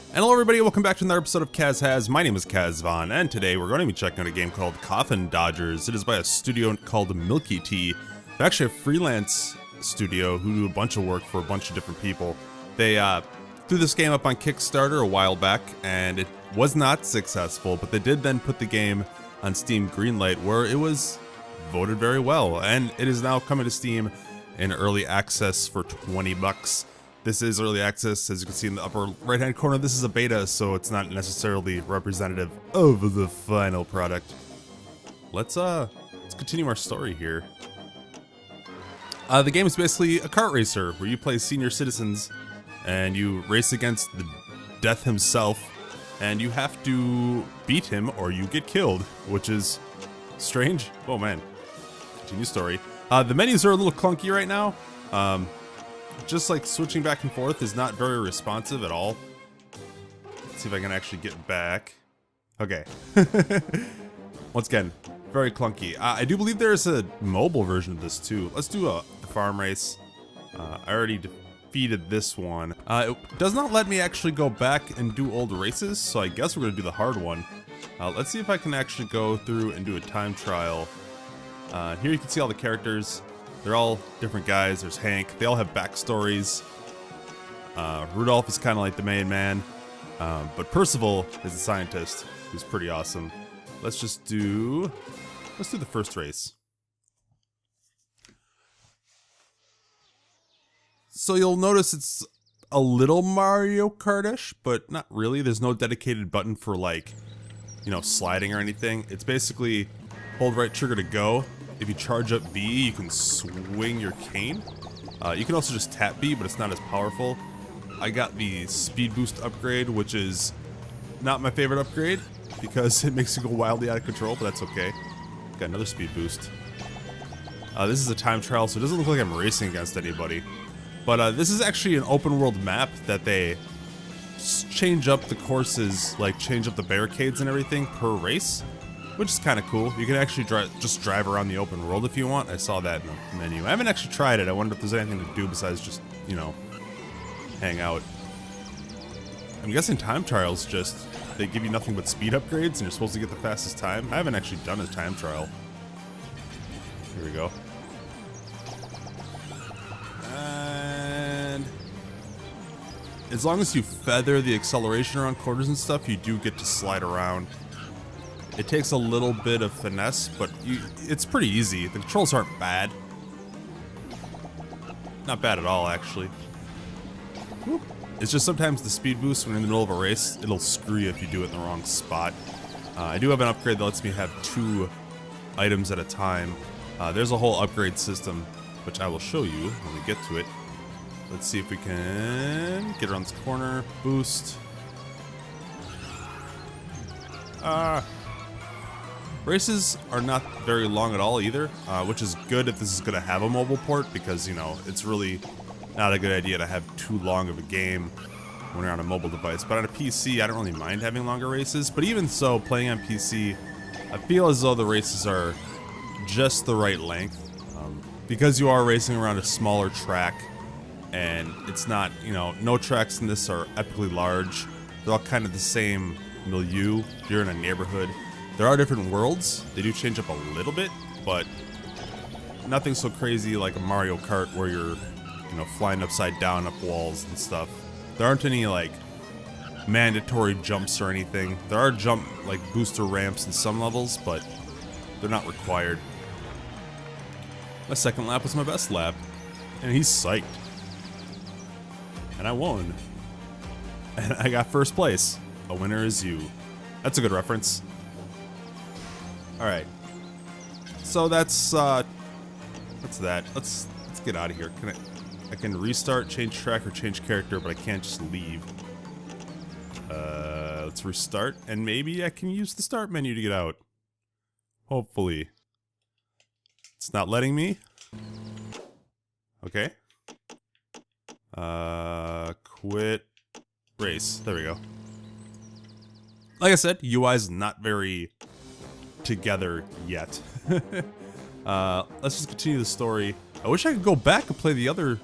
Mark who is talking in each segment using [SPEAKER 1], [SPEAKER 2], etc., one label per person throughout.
[SPEAKER 1] And hello everybody, welcome back to another episode of Kaz Has. My name is Kaz Vaughn, and today we're going to be checking out a game called Coffin Dodgers. It is by a studio called Milky Tea. They're actually a freelance studio who do a bunch of work for a bunch of different people. They threw this game up on Kickstarter a while back, and it was not successful, but they did then put the game on Steam Greenlight, where it was voted very well, and it is now coming to Steam in early access for 20 bucks. This is early access, as you can see in the upper right hand corner. This is a beta, so it's not necessarily representative of the final product. Let's continue our story here. The game is basically a kart racer where you play senior citizens and you race against the death himself, and you have to beat him or you get killed, which is strange. Oh man. Continue story. The menus are a little clunky right now. Just like switching back and forth is not very responsive at all. Let's see if I can actually get back. Okay. Once again, very clunky. I do believe there's a mobile version of this too. Let's do a farm race. I already defeated this one. It does not let me actually go back and do old races, so I guess we're gonna do the hard one. Let's see if I can actually go through and do a time trial. Here you can see all the characters. They're all different guys. There's Hank. They all have backstories. Rudolph is kind of like the main man. But Percival is the scientist, who's pretty awesome. Let's do the first race. So you'll notice it's a little Mario Kart-ish, but not really. There's no dedicated button for, like, you know, sliding or anything. It's basically hold right trigger to go. If you charge up B, you can swing your cane. You can also just tap B, but it's not as powerful. I got the speed boost upgrade, which is not my favorite upgrade because it makes you go wildly out of control, but that's okay. Got another speed boost. This is a time trial, so it doesn't look like I'm racing against anybody. But this is actually an open world map that they change up the courses, like change up the barricades and everything per race, which is kind of cool. You can actually just drive around the open world if you want. I saw that in the menu. I haven't actually tried it. I wonder if there's anything to do besides just, you know, hang out. I'm guessing time trials just, they give you nothing but speed upgrades and you're supposed to get the fastest time. I haven't actually done a time trial. Here we go. And as long as you feather the acceleration around corners and stuff, you do get to slide around. It takes a little bit of finesse, but it's pretty easy. The controls aren't bad. Not bad at all, actually. Whoop. It's just sometimes the speed boost when in the middle of a race, it'll screw you if you do it in the wrong spot. I do have an upgrade that lets me have 2 items at a time. There's a whole upgrade system, which I will show you when we get to it. Let's see if we can get around this corner. Boost. Races are not very long at all either, which is good if this is going to have a mobile port, because, you know, it's really not a good idea to have too long of a game when you're on a mobile device. But on a PC, I don't really mind having longer races, but even so, playing on PC, I feel as though the races are just the right length, because you are racing around a smaller track, and it's not, you know, no tracks in this are epically large. They're all kind of the same milieu. You're in a neighborhood. There are different worlds. They do change up a little bit, but nothing so crazy like a Mario Kart where you're, you know, flying upside down up walls and stuff. There aren't any, like, mandatory jumps or anything. There are jump, like, booster ramps in some levels, but they're not required. My second lap was my best lap, and he's psyched. And I won. And I got first place. A winner is you. That's a good reference. Alright. So that's that. Let's get out of here. I can restart, change track, or change character, but I can't just leave. Let's restart, and maybe I can use the start menu to get out. Hopefully. It's not letting me. Okay. Quit race. There we go. Like I said, UI is not very together yet. Let's just continue the story. I wish I could go back and play the other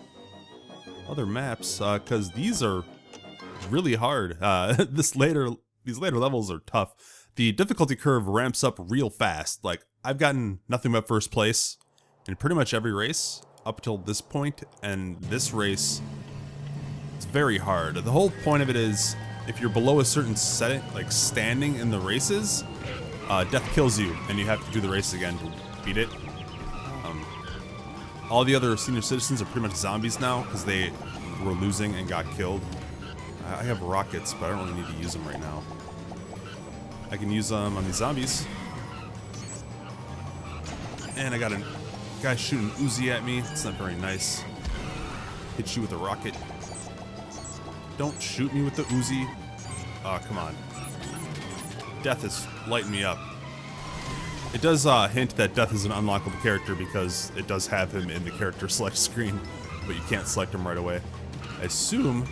[SPEAKER 1] maps, because these are really hard. These later levels are tough. The difficulty curve ramps up real fast. Like, I've gotten nothing but first place in pretty much every race up till this point, and this race, it's very hard. The whole point of it is, if you're below a certain setting, like standing in the races, death kills you, and you have to do the race again to beat it. All the other senior citizens are pretty much zombies now, because they were losing and got killed. I have rockets, but I don't really need to use them right now. I can use them on these zombies. And I got a guy shooting Uzi at me. It's not very nice. Hit you with a rocket. Don't shoot me with the Uzi. Oh, come on. Death is lighting me up. It does hint that Death is an unlockable character because it does have him in the character select screen, but you can't select him right away. I assume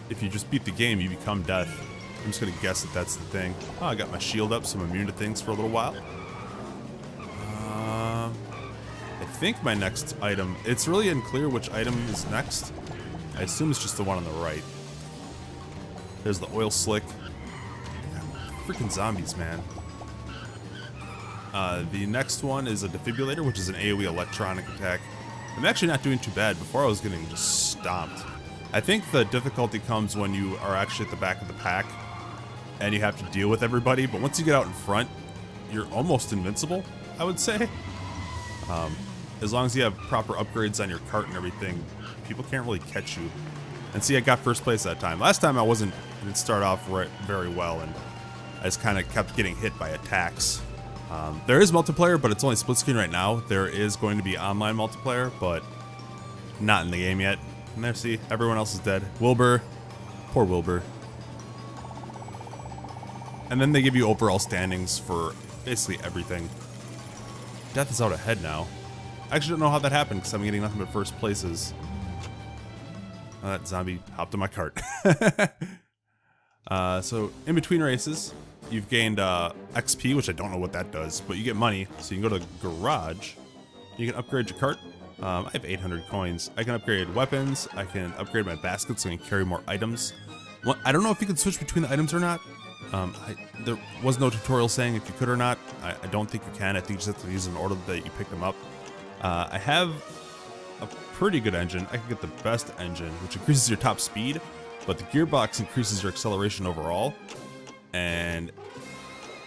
[SPEAKER 1] if you just beat the game, you become Death. I'm just gonna guess that that's the thing. Oh, I got my shield up, so I'm immune to things for a little while. I think my next item, it's really unclear which item is next. I assume it's just the one on the right. There's the oil slick. Freaking zombies, man. The next one is a defibrillator, which is an AoE electronic attack. I'm actually not doing too bad. Before I was getting just stomped. I think the difficulty comes when you are actually at the back of the pack and you have to deal with everybody, but once you get out in front, you're almost invincible, I would say. As long as you have proper upgrades on your cart and everything, people can't really catch you. And see, I got first place that time. Last time I didn't start off very well, and I just kind of kept getting hit by attacks. There is multiplayer, but it's only split screen right now. There is going to be online multiplayer, but not in the game yet. And there, see, everyone else is dead. Wilbur, poor Wilbur. And then they give you overall standings for basically everything. Death is out ahead now. I actually don't know how that happened because I'm getting nothing but first places. That zombie hopped on my cart. So in between races, you've gained XP, which I don't know what that does, but you get money. So you can go to garage. You can upgrade your cart. I have 800 coins. I can upgrade weapons. I can upgrade my basket so I can carry more items. Well, I don't know if you can switch between the items or not. There was no tutorial saying if you could or not. I don't think you can. I think you just have to use an order that you pick them up. I have a pretty good engine. I can get the best engine, which increases your top speed, but the gearbox increases your acceleration overall. And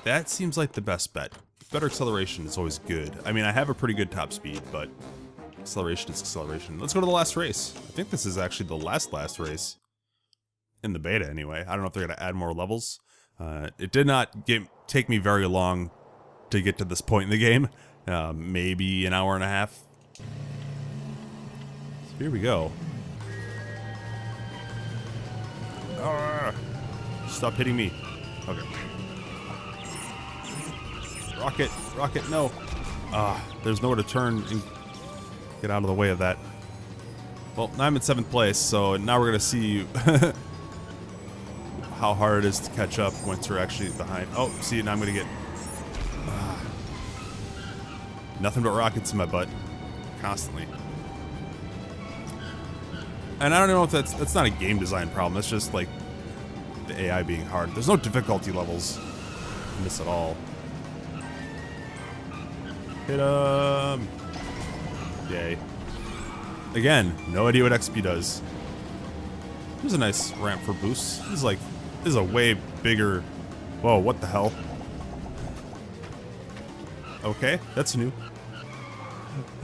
[SPEAKER 1] that seems like the best bet. Better acceleration is always good. I mean, I have a pretty good top speed, but acceleration is acceleration. Let's go to the last race. I think this is actually the last race. In the beta, anyway. I don't know if they're going to add more levels. It did not take me very long to get to this point in the game. Maybe an hour and a half. So here we go. Stop hitting me. Okay. Rocket, no. There's nowhere to turn and get out of the way of that. Well, now I'm in 7th place, so now we're going to see how hard it is to catch up once you're actually behind. Oh, see, now I'm going to get nothing but rockets in my butt constantly. And I don't know if that's not a game design problem. That's just like the AI being hard. There's no difficulty levels in this at all. Hit him! Yay. Again, no idea what XP does. Here's a nice ramp for boosts. This is a way bigger... Whoa, what the hell? Okay, that's new.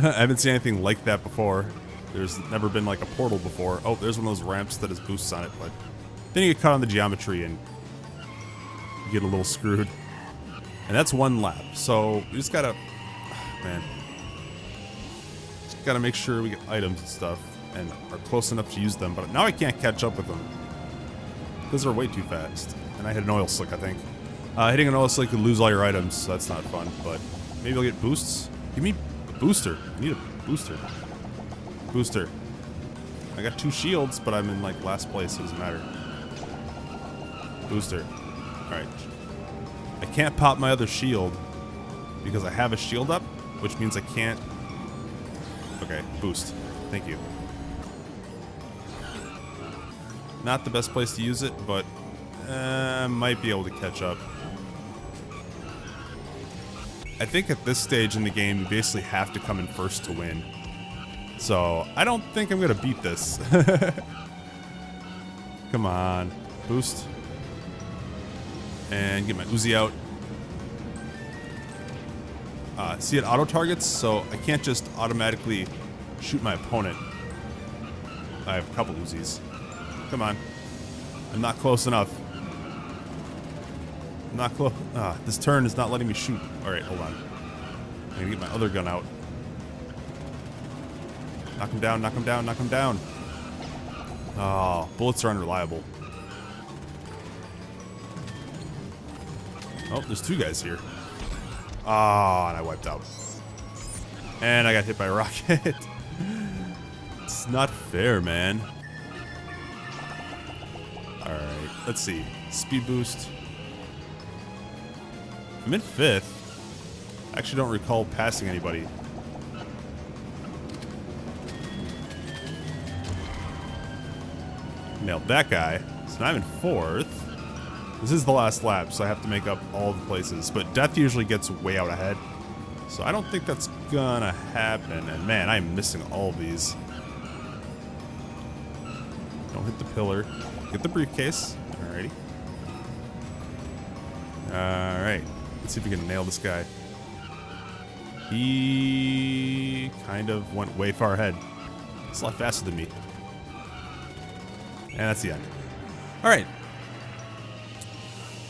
[SPEAKER 1] I haven't seen anything like that before. There's never been like a portal before. Oh, there's one of those ramps that has boosts on it, but then you get caught on the geometry and you get a little screwed. And that's one lap. So we just gotta... Man. Just gotta make sure we get items and stuff and are close enough to use them. But now I can't catch up with them because they're way too fast. And I hit an oil slick, I think. Hitting an oil slick could lose all your items, so that's not fun. But maybe I'll get boosts. Give me a booster. I need a booster. Booster. I got 2 shields, but I'm in like last place, so it doesn't matter. Booster. Alright. I can't pop my other shield because I have a shield up, which means I can't... Okay, boost. Thank you. Not the best place to use it, but might be able to catch up. I think at this stage in the game, you basically have to come in first to win. So, I don't think I'm going to beat this. Come on. Boost. And get my Uzi out. See, it auto-targets, so I can't just automatically shoot my opponent. I have a couple Uzis. Come on. I'm not close enough. I'm not close. This turn is not letting me shoot. Alright, hold on. I'm gonna get my other gun out. Knock him down, knock him down, knock him down. Oh, bullets are unreliable. Oh, there's two guys here. Oh, and I wiped out. And I got hit by a rocket. It's not fair, man. Alright, let's see. Speed boost. I'm in 5th. I actually don't recall passing anybody. Nailed that guy. So now I'm in 4th. This is the last lap, so I have to make up all the places. But death usually gets way out ahead. So I don't think that's gonna happen. And man, I'm missing all of these. Don't hit the pillar. Get the briefcase. Alrighty. Alright. Let's see if we can nail this guy. He kind of went way far ahead. It's a lot faster than me. And that's the end. Alright.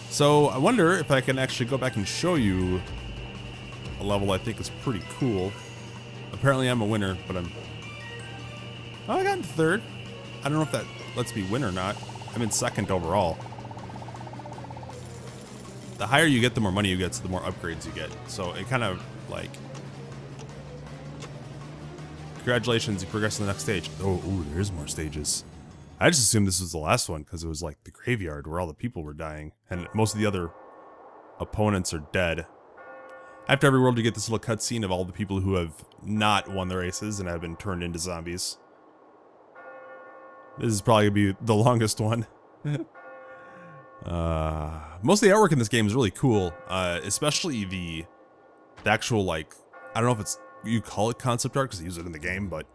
[SPEAKER 1] So I wonder if I can actually go back and show you a level I think is pretty cool. Apparently I'm a winner, but I'm... Oh, I got in 3rd. I don't know if that lets me win or not. I'm in 2nd overall. The higher you get, the more money you get, so the more upgrades you get. So it kind of like... Congratulations, you progress to the next stage. Oh, ooh, there's more stages. I just assumed this was the last one because it was like the graveyard where all the people were dying. And most of the other opponents are dead. After every world, you get this little cutscene of all the people who have not won the races and have been turned into zombies. This is probably going to be the longest one. Most of the artwork in this game is really cool. Especially the actual, like, I don't know if it's, you call it concept art because they use it in the game, but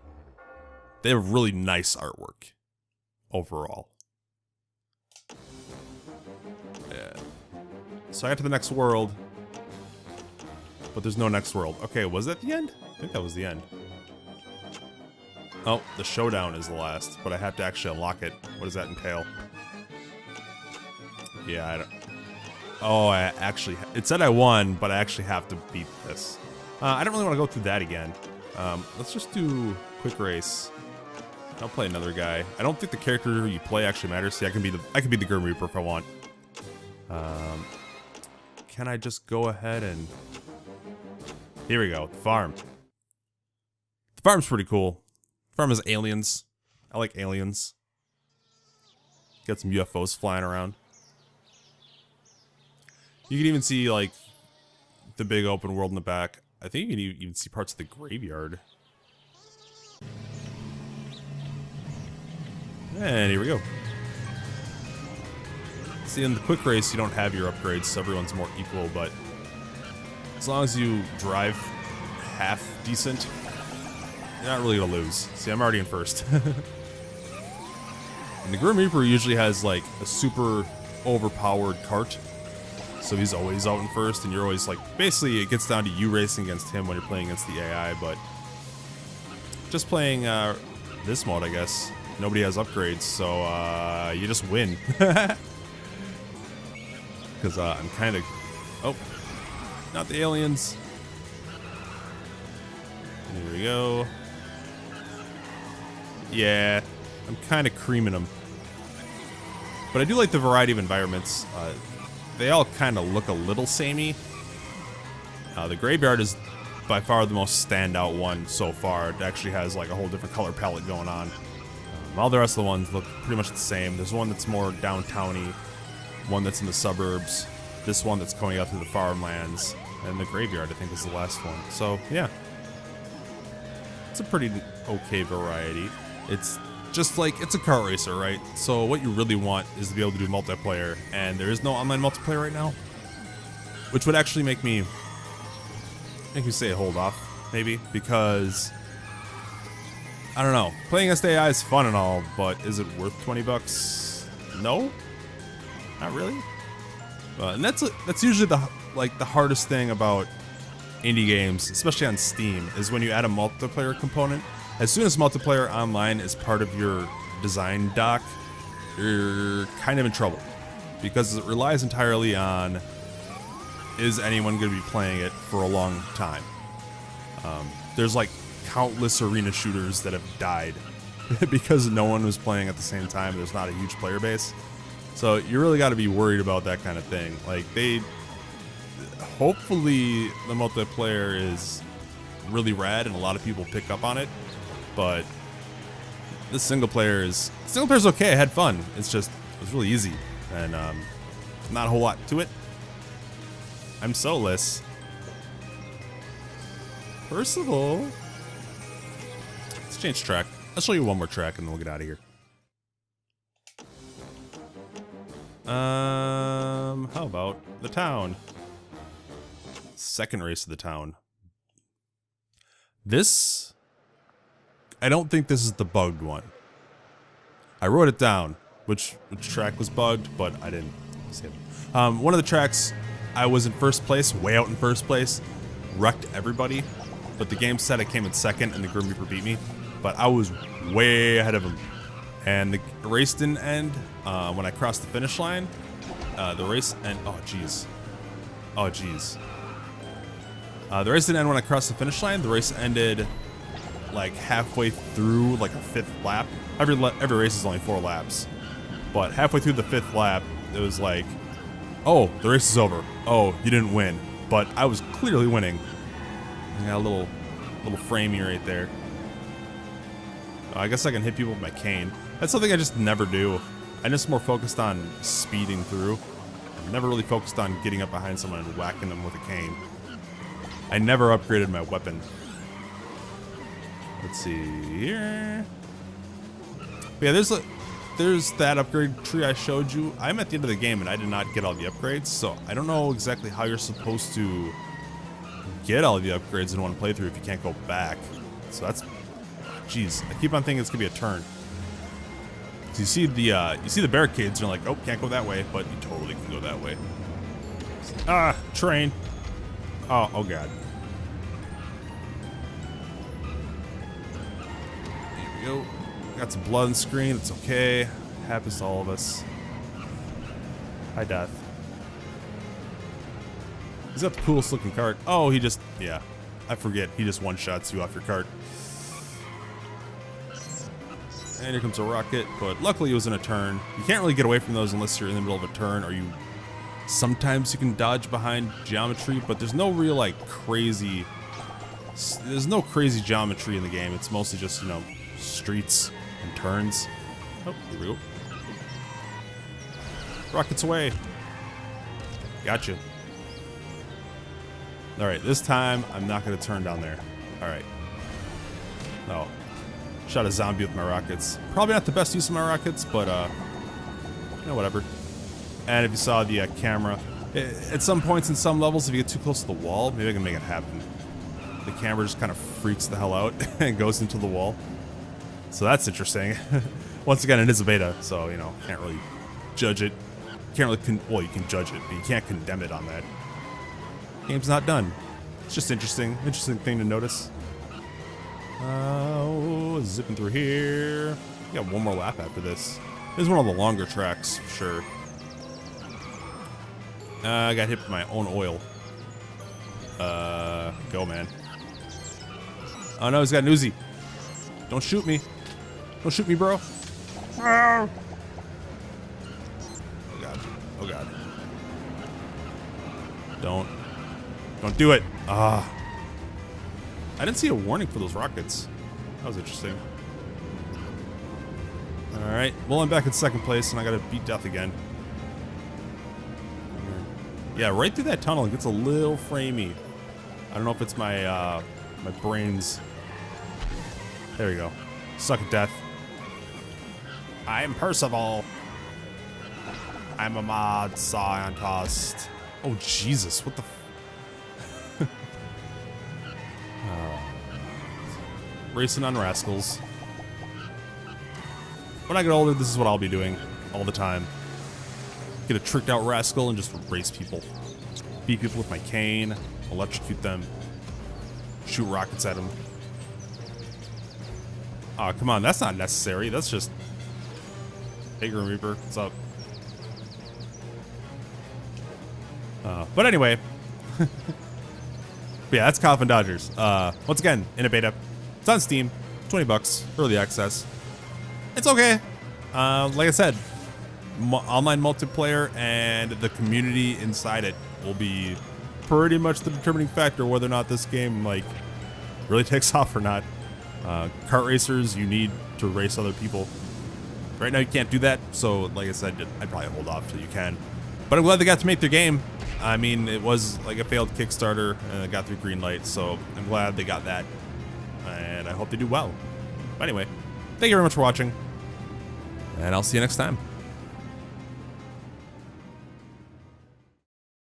[SPEAKER 1] they have really nice artwork overall. Yeah. So I got to the next world, but there's no next world. Okay, was that the end? I think that was the end. Oh, the showdown is the last, but I have to actually unlock it. What does that entail? Yeah, I don't... Oh, I actually... It said I won, but I actually have to beat this. I don't really want to go through that again. Let's just do quick race. I'll play another guy. I don't think the character you play actually matters. See, I can be the Grim Reaper if I want. Can I just go ahead and... Here we go. The farm. The farm's pretty cool. The farm has aliens. I like aliens. Got some UFOs flying around. You can even see, like, the big open world in the back. I think you can even see parts of the graveyard. And here we go. See, in the quick race, you don't have your upgrades, so everyone's more equal, but as long as you drive half decent, you're not really gonna lose. See, I'm already in 1st. And the Grim Reaper usually has, like, a super overpowered cart. So he's always out in 1st, and you're always, like, basically it gets down to you racing against him when you're playing against the AI, but just playing this mode, I guess. Nobody has upgrades, so you just win. Because I'm kind of... Oh, not the aliens. Here we go. Yeah, I'm kind of creaming them. But I do like the variety of environments. They all kind of look a little samey. The graveyard is by far the most standout one so far. It actually has like a whole different color palette going on. All the rest of the ones look pretty much the same. There's one that's more downtowny, one that's in the suburbs, this one that's going out through the farmlands, and the graveyard I think is the last one. So yeah, it's a pretty okay variety. It's just like, it's a kart racer, right? So what you really want is to be able to do multiplayer, and there is no online multiplayer right now, which would actually make me say hold off, maybe, because I don't know. Playing SAI is fun and all, but is it worth 20 bucks? No, not really. And that's usually the hardest thing about indie games, especially on Steam, is when you add a multiplayer component. As soon as multiplayer online is part of your design doc, you're kind of in trouble, because it relies entirely on, is anyone going to be playing it for a long time? There's like countless arena shooters that have died because no one was playing at the same time. There's not a huge player base. So you really got to be worried about that kind of thing. Like, hopefully the multiplayer is really rad and a lot of people pick up on it. But this single player's okay. I had fun. It was really easy, and not a whole lot to it. I'm soulless. First of all, let's change track. I'll show you one more track and then we'll get out of here. How about the town? Second race of the town. This, I don't think this is the bugged one. I wrote it down, which track was bugged, but I didn't see it. One of the tracks, I was in first place, way out in first place, wrecked everybody, but the game said I came in second and the Grim Reaper beat me, but I was way ahead of him. And the race didn't end when I crossed the finish line. The race ended, oh jeez. The race didn't end when I crossed the finish line. The race ended like halfway through, like a fifth lap. Every race is only 4 laps, but halfway through the 5th lap, it was like, oh, the race is over. Oh, you didn't win, but I was clearly winning. I got a little framey right there. I guess I can hit people with my cane. That's something I just never do. I'm just more focused on speeding through. I've never really focused on getting up behind someone and whacking them with a cane. I never upgraded my weapon. Let's see here. But yeah, there's that upgrade tree I showed you. I'm at the end of the game and I did not get all the upgrades, so I don't know exactly how you're supposed to get all the upgrades in one playthrough if you can't go back. So that's, jeez, I keep on thinking it's gonna be a turn. So you see the barricades, and you're like, oh, can't go that way, but you totally can go that way. Ah, train. Oh god. Here we go. Got some blood on the screen. It's okay. Happens to all of us. Hi, Death. He's got the coolest looking cart. Oh, yeah. I forget. He just one-shots you off your cart. And here comes a rocket, but luckily it was in a turn. You can't really get away from those unless you're in the middle of a turn, or sometimes you can dodge behind geometry, but there's no real there's no crazy geometry in the game. It's mostly just, streets and turns. Oh, here we go. Rockets away. Gotcha. Alright, this time I'm not going to turn down there. Alright. No. Shot a zombie with my rockets. Probably not the best use of my rockets, but, whatever. And if you saw the camera, at some points in some levels, if you get too close to the wall, maybe I can make it happen. The camera just kind of freaks the hell out and goes into the wall. So that's interesting. Once again, it is a beta, so, can't really judge it. Can't really, well, you can judge it, but you can't condemn it on that. Game's not done. It's just interesting thing to notice. Zipping through here. We got one more lap after this. This is one of the longer tracks, for sure. I got hit with my own oil. Go, man. Oh no, he's got an Uzi. Don't shoot me. Don't shoot me, bro. Oh god. Oh god. Don't do it. Ah. I didn't see a warning for those rockets. That was interesting. Alright, well, I'm back in second place and I gotta beat Death again. Yeah, right through that tunnel it gets a little framey. I don't know if it's my my brains. There we go. Suck at Death. I'm Percival. I'm a mod scientist. Oh, Jesus. What the racing on rascals. When I get older, this is what I'll be doing all the time. Get a tricked out rascal and just race people. Beat people with my cane, electrocute them, shoot rockets at them. Aw, come on, that's not necessary. That's just... Hey, Grim Reaper, what's up? But anyway. But yeah, that's Coffin Dodgers. Once again, in a beta. It's on Steam. $20, early access. It's okay. Like I said, online multiplayer and the community inside it will be pretty much the determining factor whether or not this game like really takes off or not. Kart racers, you need to race other people. Right now you can't do that, so like I said, I'd probably hold off till you can. But I'm glad they got to make their game. I mean, it was like a failed Kickstarter and it got through green light, so I'm glad they got that. And I hope they do well. But anyway, thank you very much for watching, and I'll see you next time.